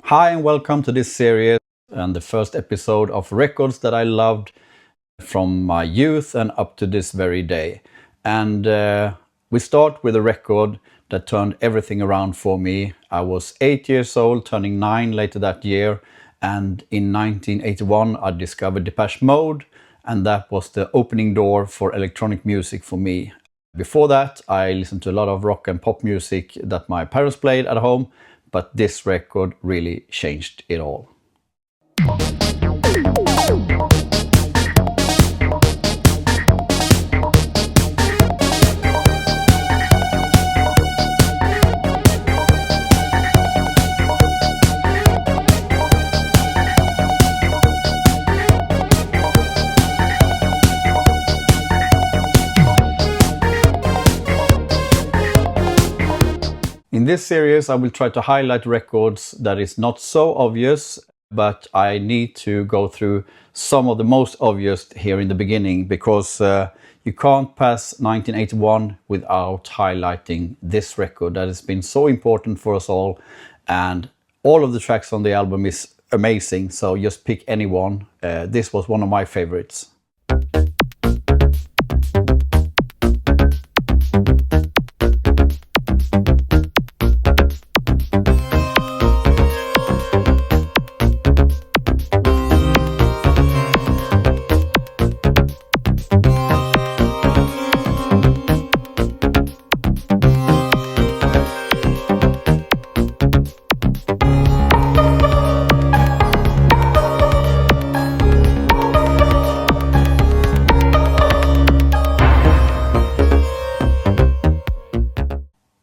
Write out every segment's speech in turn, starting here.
Hi and welcome to this series and the first episode of records that I loved from my youth and up to this very day. And we start with a record that turned everything around for me. I was 8 years old, turning 9 later that year. And in 1981 I discovered Depeche Mode, and that was the opening door for electronic music for me. Before that I listened to a lot of rock and pop music that my parents played at home, but this record really changed it all. In this series I will try to highlight records that is not so obvious, but I need to go through some of the most obvious here in the beginning, because you can't pass 1981 without highlighting this record that has been so important for us all, and all of the tracks on the album is amazing, so just pick any one. This was one of my favorites.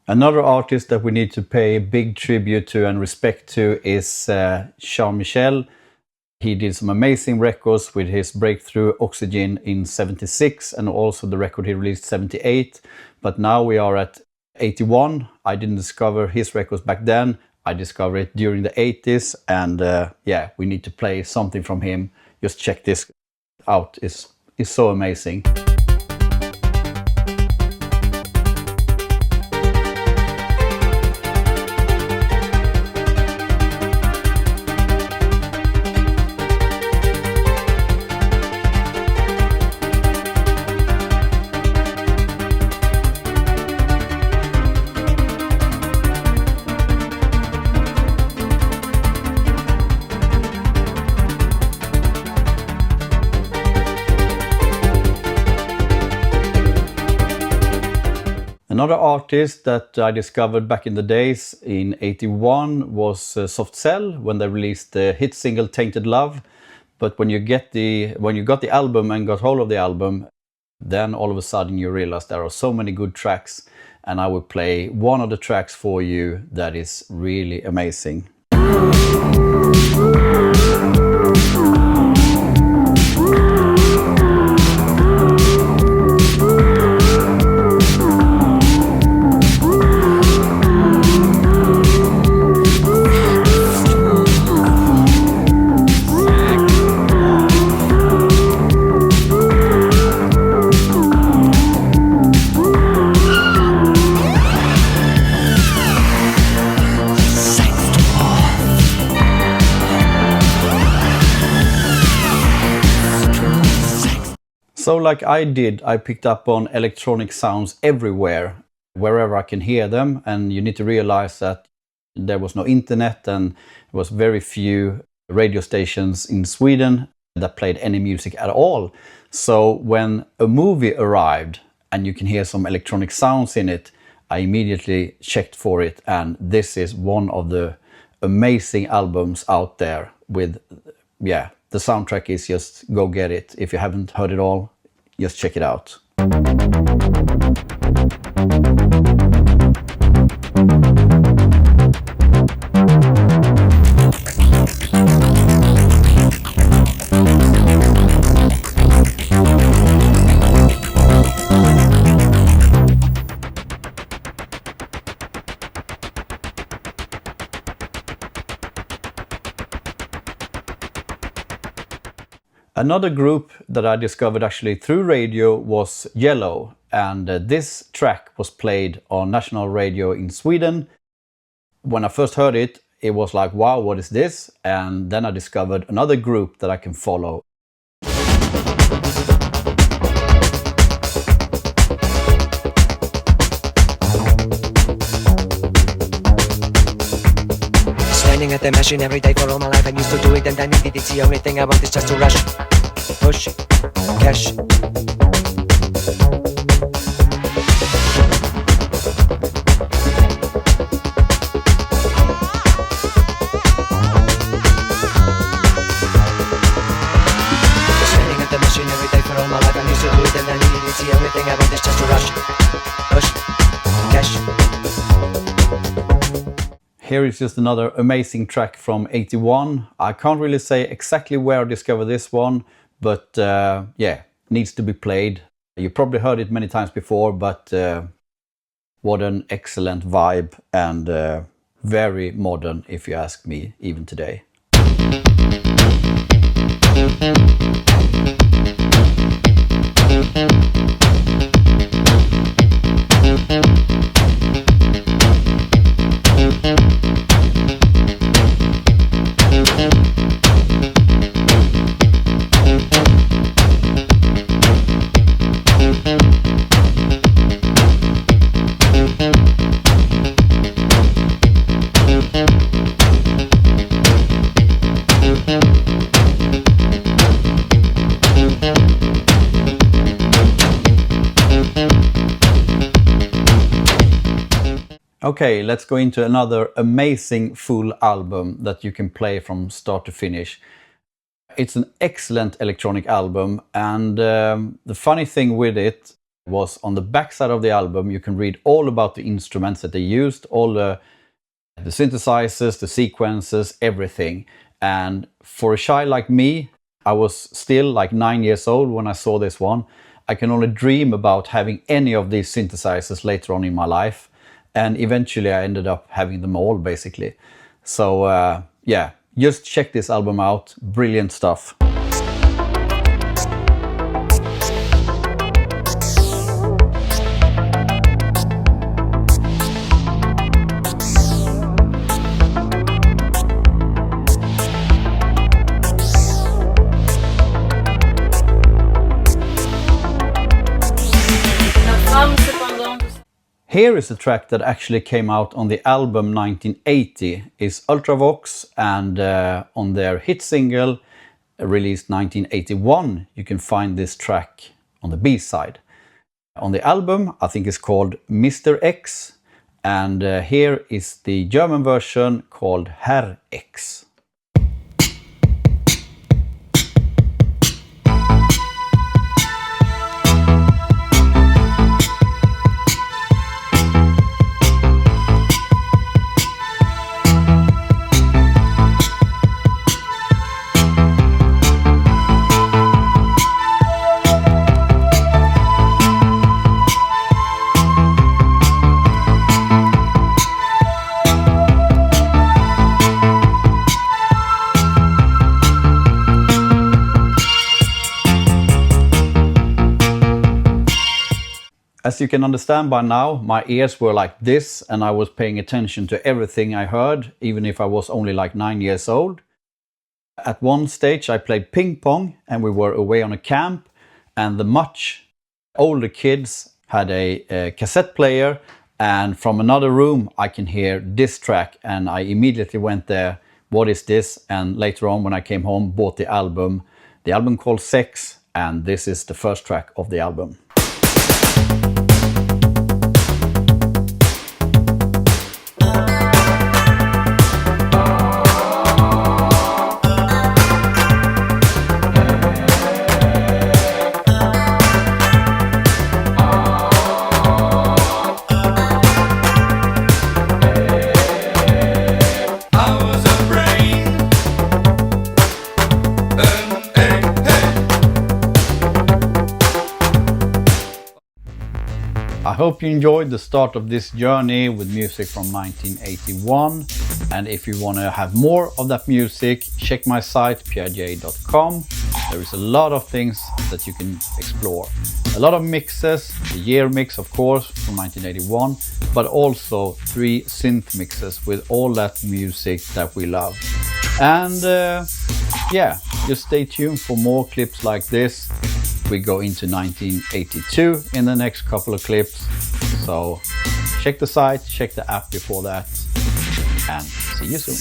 Another artist that we need to pay a big tribute to and respect to is Michel. He did some amazing records with his breakthrough Oxygen in '76 and also the record he released '78. But now we are at '81. I didn't discover his records back then. I discovered it during the '80s, and yeah, we need to play something from him. Just check this out. It's so amazing. Another artist that I discovered back in the days in '81 was Soft Cell, when they released the hit single Tainted Love. But when you got the album and got hold of the album, then all of a sudden you realize there are so many good tracks, and I will play one of the tracks for you that is really amazing. So like I did, I picked up on electronic sounds everywhere, wherever I can hear them. And you need to realize that there was no internet and there was very few radio stations in Sweden that played any music at all. So when a movie arrived and you can hear some electronic sounds in it, I immediately checked for it. And this is one of the amazing albums out there with, yeah, the soundtrack is just go get it. If you haven't heard it all, just check it out. Another group that I discovered actually through radio was Yello, and this track was played on national radio in Sweden. When I first heard it, it was like, wow, what is this? And then I discovered another group that I can follow. Standing at the machine every day for all my life. I'm used to do it and I need it. It's the only thing I want is just to rush, push, cash. Standing at the machine every day for all my life. I'm used to do it and I need it. It's the only thing I want is just to rush, push, cash. Here is just another amazing track from 81. I can't really say exactly where I discovered this one, but yeah, needs to be played. You probably heard it many times before, but what an excellent vibe and very modern, if you ask me, even today. Okay, let's go into another amazing full album that you can play from start to finish. It's an excellent electronic album, and the funny thing with it was on the backside of the album you can read all about the instruments that they used, all the synthesizers, the sequences, everything. And for a shy like me, I was still like 9 years old when I saw this one. I can only dream about having any of these synthesizers later on in my life. And eventually I ended up having them all, basically. So yeah, just check this album out. Brilliant stuff. Here is a track that actually came out on the album 1980. It's Ultravox, and on their hit single released 1981 you can find this track on the B-side. On the album I think it's called Mr. X, and here is the German version called Herr X. As you can understand by now, my ears were like this and I was paying attention to everything I heard, even if I was only like 9 years old. At one stage I played ping pong and we were away on a camp, and the much older kids had a cassette player, and from another room I can hear this track, and I immediately went there, what is this? And later on when I came home, bought the album called Sex, and this is the first track of the album. I hope you enjoyed the start of this journey with music from 1981, and if you want to have more of that music, check my site pierrej.com. There is a lot of things that you can explore. A lot of mixes, the year mix of course from 1981, but also 3 synth mixes with all that music that we love. And yeah, just stay tuned for more clips like this. We go into 1982 in the next couple of clips. So check the site, check the app before that, and see you soon.